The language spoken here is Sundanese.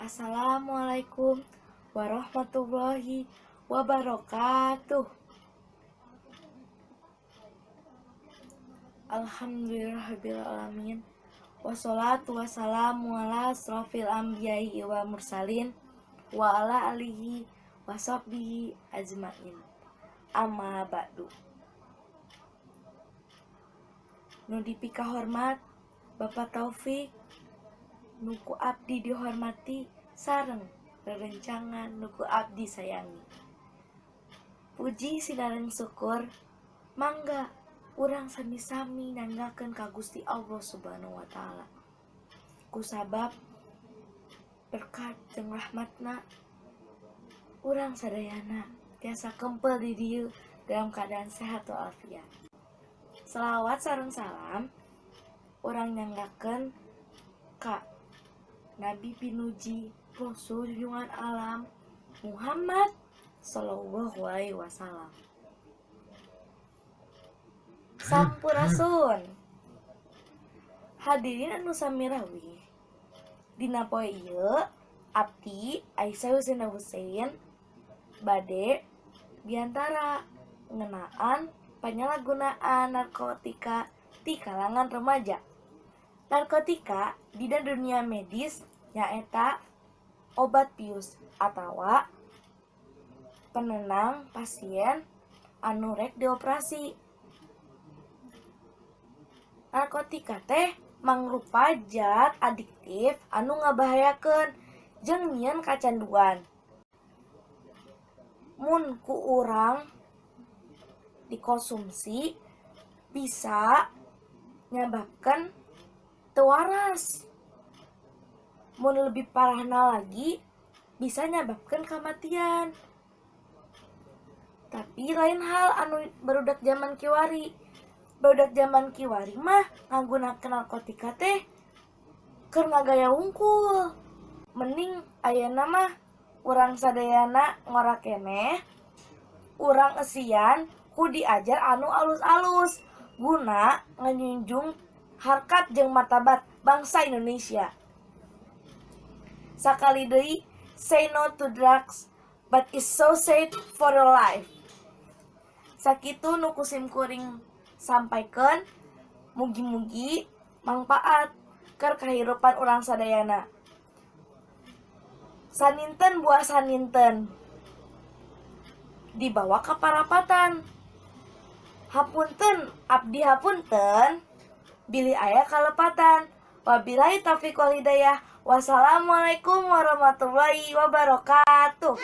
Assalamualaikum warahmatullahi wabarakatuh. Alhamdulillahirrahmanirrahim. Wassalatu wassalamu ala asrofil anbiya'i wa mursalin wa ala alihi wa sahbihi ajmain. Amma ba'du. Nudipika hormat Bapak Taufik, nuku abdi dihormati sareng rerencangan nuku abdi sayangi. Puji sinareng syukur mangga urang sami-sami nanggakeun ka Gusti Allah Subhanahu wa taala. Kusabab berkat jeung rahmatna urang sadayana tiasa kempel di dieu dalam keadaan sehat walafiat. Selawat sareng salam urang nyanggakeun ka Nabi pinuji Rasul junjungan alam Muhammad sallallahu alaihi wasallam. Sampurasun. Hadirin anu samirawi. Dina poe ieu abdi Aisyah Husein bade diantara ngeunaan penyalahgunaan narkotika di kalangan remaja. Narkotika di dunia medis nyaeta obat bius atawa penenang pasien anu rek dioperasi. Narkotika teh mangrupa zat adiktif anu ngabahayakeun jeung nyieun kacanduan. Mun ku urang dikonsumsi bisa nyababkeun teu waras. Mun lebih parahna lagi bisa nyababkeun kamatian. Tapi lain hal anu barudak zaman kiwari. Barudak zaman kiwari mah nganggunakeun narkotika teh keur ngagaya wungkul. Mending ayeuna mah urang sadayana ngora keneh, urang esian ku diajar anu alus-alus guna nganjunjung harkat jeung martabat bangsa Indonesia. Sakali deui, say no to drugs, but is so safe for your life. Sakitu nu kusim kuring sampaikeun, mugi-mugi mangpaat keur kahirupan urang sadayana. Saninten buah saninten dibawa ka parapatan. Hapunten abdi hapunten bilih aya kalepatan. Wabillahi taufiq wal hidayah. Wassalamualaikum warahmatullahi wabarakatuh.